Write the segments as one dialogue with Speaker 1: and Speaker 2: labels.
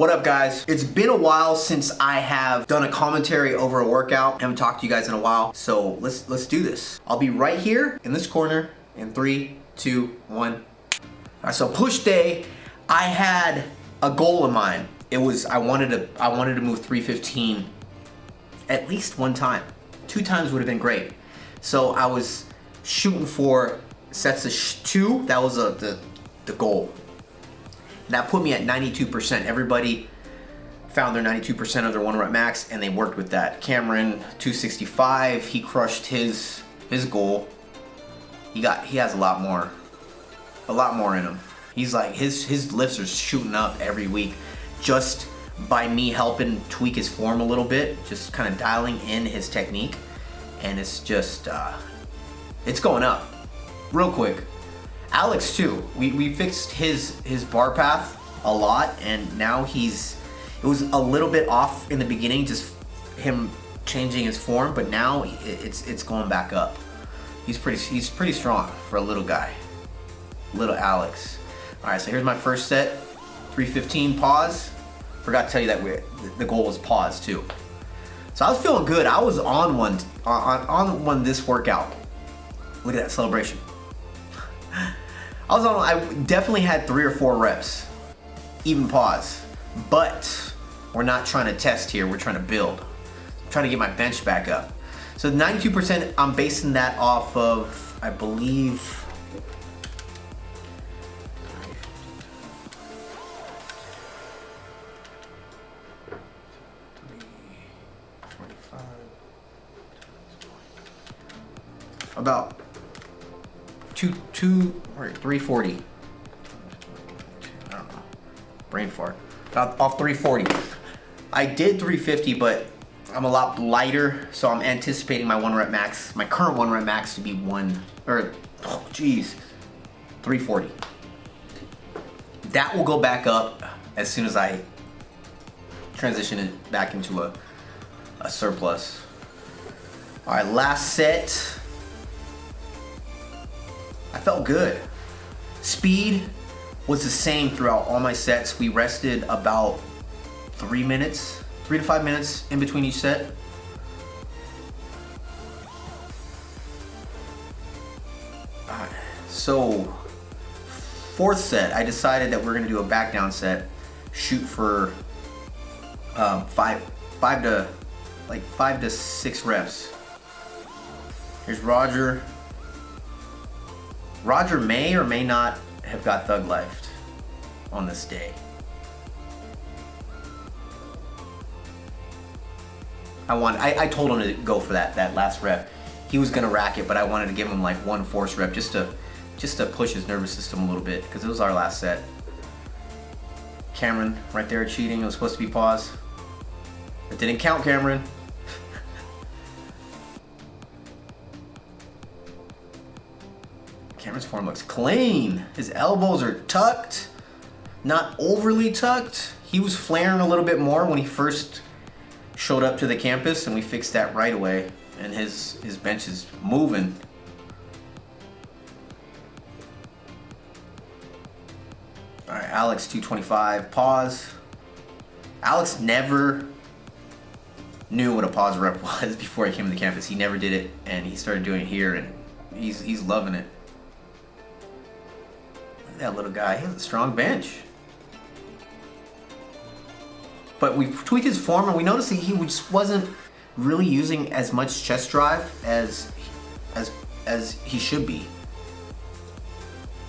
Speaker 1: What up, guys? It's been a while since I have done a commentary over a workout. I haven't talked to you guys in a while, so let's do this. I'll be right here in this corner in 3, 2, 1. All right, so push day. I had a goal in mind. It was I wanted to move 315 at least one time. 2 times would have been great. So I was shooting for sets of 2. That was the goal. That put me at 92%. Everybody found their 92% of their 1 rep max, and they worked with that. Cameron, 265, he crushed his goal. He has a lot more in him. He's like, his lifts are shooting up every week just by me helping tweak his form a little bit, just kind of dialing in his technique, and it's just, it's going up real quick. Alex too, we fixed his bar path a lot, and now it was a little bit off in the beginning, just him changing his form, but now it's going back up. He's pretty strong for a little guy, little Alex. All right, so here's my first set, 315 pause. Forgot to tell you that the goal was pause too. So I was feeling good. I was on one this workout. Look at that celebration. I definitely had 3 or 4 reps, even pause, but we're not trying to test here, we're trying to build. I'm trying to get my bench back up. So 92%, I'm basing that off of, I believe, about 340. I don't know. Brain fart. Off 340. I did 350, but I'm a lot lighter, so I'm anticipating my 1 rep max, my current 1 rep max to be 340. That will go back up as soon as I transition it back into a surplus. All right, last set. I felt good. Speed was the same throughout all my sets. We rested about 3 minutes, 3 to 5 minutes in between each set. Alright, so 4th set, I decided that we're gonna do a back down set. Shoot for 5 to 6 reps. Here's Roger. Roger may or may not have got thug lifed on this day. I told him to go for that last rep. He was gonna rack it, but I wanted to give him like 1 force rep just to push his nervous system a little bit, because it was our last set. Cameron right there cheating. It was supposed to be pause. It didn't count, Cameron. Cameron's form looks clean. His elbows are tucked, not overly tucked. He was flaring a little bit more when he first showed up to the campus, and we fixed that right away. And his bench is moving. All right, Alex 225, pause. Alex never knew what a pause rep was before he came to the campus. He never did it, and he started doing it here, and he's loving it. That little guy, he has a strong bench. But we tweaked his form, and we noticed that he just wasn't really using as much chest drive as he should be.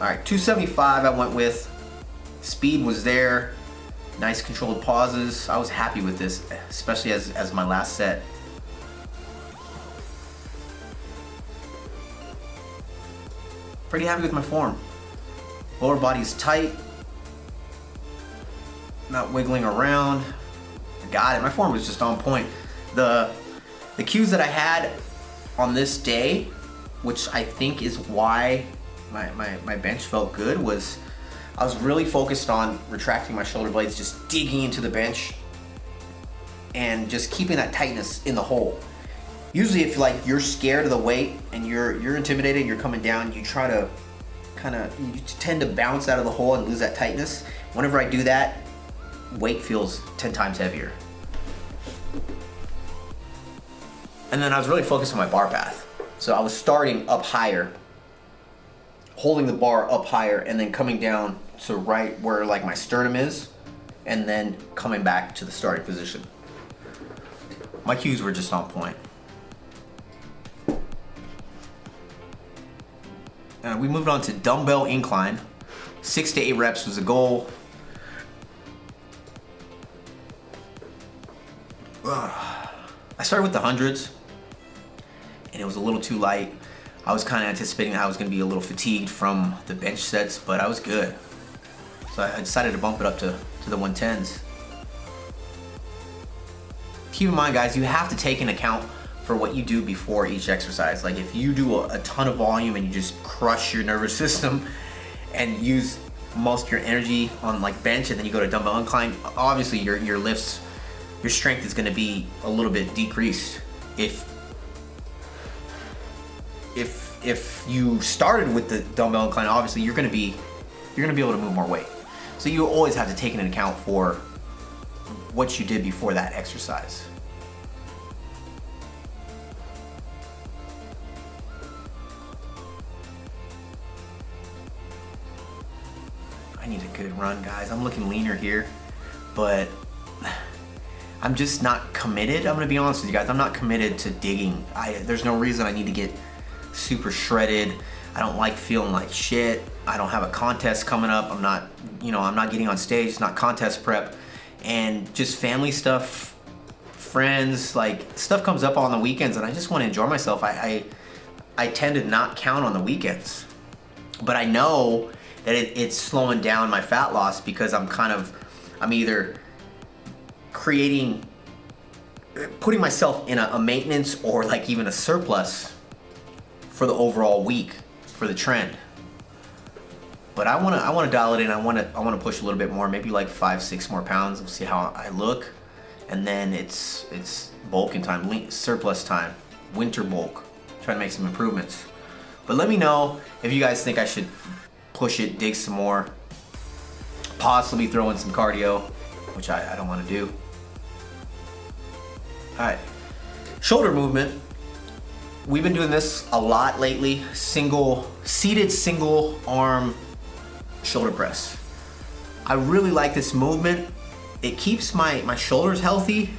Speaker 1: All right, 275 I went with. Speed was there. Nice controlled pauses. I was happy with this, especially as my last set. Pretty happy with my form. Lower body's tight, not wiggling around. I got it. My form was just on point. The cues that I had on this day, which I think is why my bench felt good, was I was really focused on retracting my shoulder blades, just digging into the bench, and just keeping that tightness in the hole. Usually, if you're scared of the weight and you're intimidated and you're coming down, you try to you tend to bounce out of the hole and lose that tightness. Whenever I do that, weight feels 10 times heavier. And then I was really focused on my bar path. So I was starting up higher, holding the bar up higher, and then coming down to right where like my sternum is, and then coming back to the starting position. My cues were just on point. We moved on to dumbbell incline. 6 to 8 reps was the goal. I started with the hundreds, and it was a little too light. I was kind of anticipating I was going to be a little fatigued from the bench sets, but I was good. So I decided to bump it up to the 110s. Keep in mind, guys, you have to take into account for what you do before each exercise. Like if you do a ton of volume and you just crush your nervous system and use most of your energy on like bench, and then you go to dumbbell incline, obviously your lifts, your strength is going to be a little bit decreased. If you started with the dumbbell incline, obviously you're going to be able to move more weight. So you always have to take into account for what you did before that exercise. I need a good run, guys. I'm looking leaner here, but I'm just not committed. I'm gonna be honest with you guys. I'm not committed to digging. There's no reason I need to get super shredded. I don't like feeling like shit. I don't have a contest coming up. I'm not getting on stage. It's not contest prep. And just family stuff, friends, like stuff comes up on the weekends, and I just want to enjoy myself. I tend to not count on the weekends, but I know that it's slowing down my fat loss because I'm either putting myself in a maintenance or like even a surplus for the overall week for the trend. But I want to dial it in. I want to push a little bit more, maybe like 5-6 more pounds. We'll see how I look, and then it's bulking time, surplus time, winter bulk. Try to make some improvements. But let me know if you guys think I should push it, dig some more, possibly throw in some cardio, which I don't want to do. All right, shoulder movement. We've been doing this a lot lately. Seated single arm shoulder press. I really like this movement. It keeps my shoulders healthy.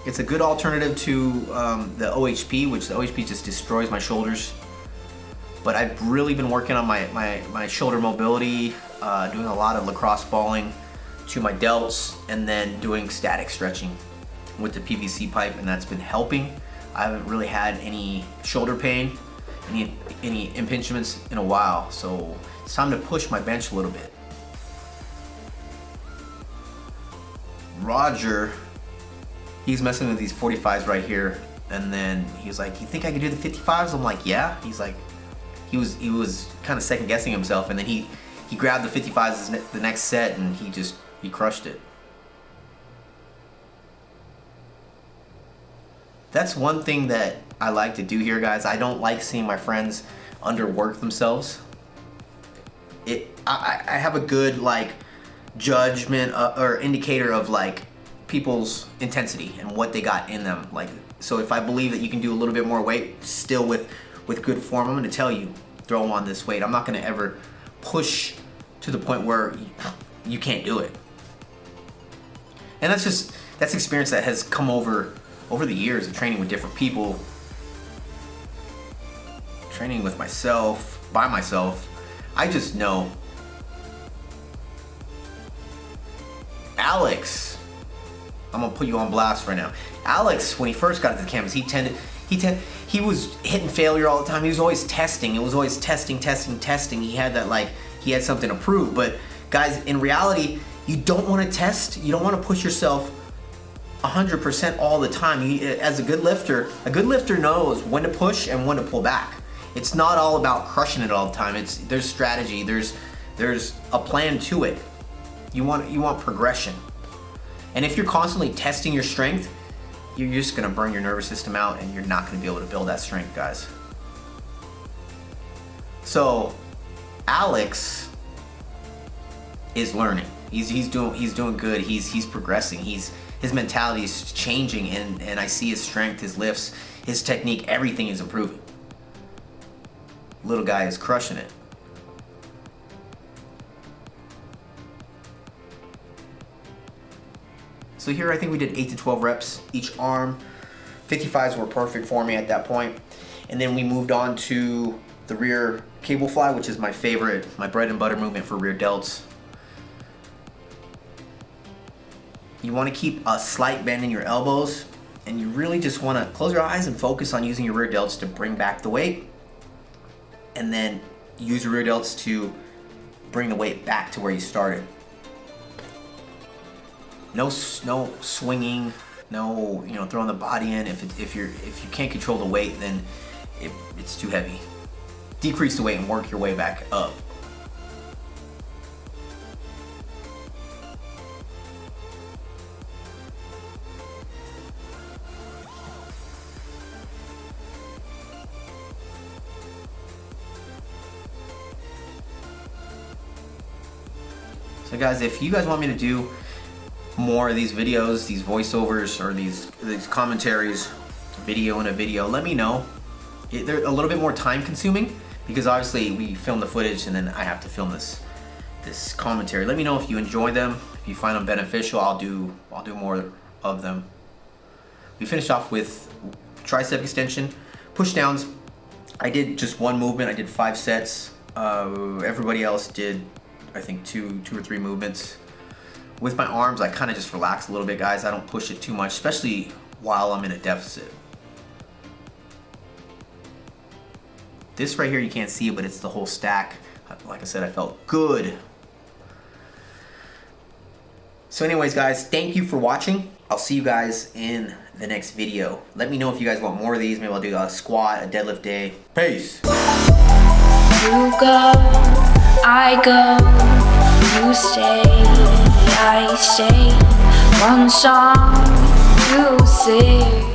Speaker 1: It's a good alternative to the OHP, which the OHP just destroys my shoulders. But I've really been working on my shoulder mobility, doing a lot of lacrosse balling to my delts, and then doing static stretching with the PVC pipe, and that's been helping. I haven't really had any shoulder pain, any impingements in a while, so it's time to push my bench a little bit. Roger, he's messing with these 45s right here, and then he was like, "You think I could do the 55s?" I'm like, "Yeah." He's like, he was kind of second guessing himself, and then he grabbed the 55s the next set, and he crushed it. That's one thing that I like to do here, guys. I don't like seeing my friends underwork themselves. I have a good like judgment or indicator of like people's intensity and what they got in them. Like, so if I believe that you can do a little bit more weight still with good form, I'm gonna tell you, throw on this weight. I'm not gonna ever push to the point where you can't do it. And that's experience that has come over the years of training with different people, training with myself, by myself. I just know. Alex, I'm gonna put you on blast right now. Alex, when he first got into the campus, he was hitting failure all the time. He was always testing. It was always testing. He had that he had something to prove. But guys, in reality, you don't want to test. You don't want to push yourself 100% all the time. As a good lifter knows when to push and when to pull back. It's not all about crushing it all the time. There's strategy. There's a plan to it. You want progression. And if you're constantly testing your strength, you're just gonna burn your nervous system out, and you're not gonna be able to build that strength, guys. So Alex is learning. He's doing good. He's progressing. His mentality is changing, and I see his strength, his lifts, his technique, everything is improving. Little guy is crushing it. So here I think we did 8 to 12 reps each arm. 55s were perfect for me at that point. And then we moved on to the rear cable fly, which is my favorite, my bread and butter movement for rear delts. You want to keep a slight bend in your elbows, and you really just want to close your eyes and focus on using your rear delts to bring back the weight, and then use your rear delts to bring the weight back to where you started. No swinging, no throwing the body in. If you can't control the weight, then it's too heavy. Decrease the weight and work your way back up. So guys, if you guys want me to do more of these videos, these voiceovers, or these commentaries, video in a video, let me know. They're a little bit more time consuming because obviously we film the footage and then I have to film this commentary. Let me know if you enjoy them, if you find them beneficial. I'll do more of them. We finished off with tricep extension, push downs. I did just one movement. I did 5 sets. Everybody else did, I think, two or three movements. With my arms, I kind of just relax a little bit, guys. I don't push it too much, especially while I'm in a deficit. This right here, you can't see it, but it's the whole stack. Like I said, I felt good. So anyways, guys, thank you for watching. I'll see you guys in the next video. Let me know if you guys want more of these. Maybe I'll do a squat, a deadlift day. Peace.
Speaker 2: You go, I go, you stay, I stay. One song to sing.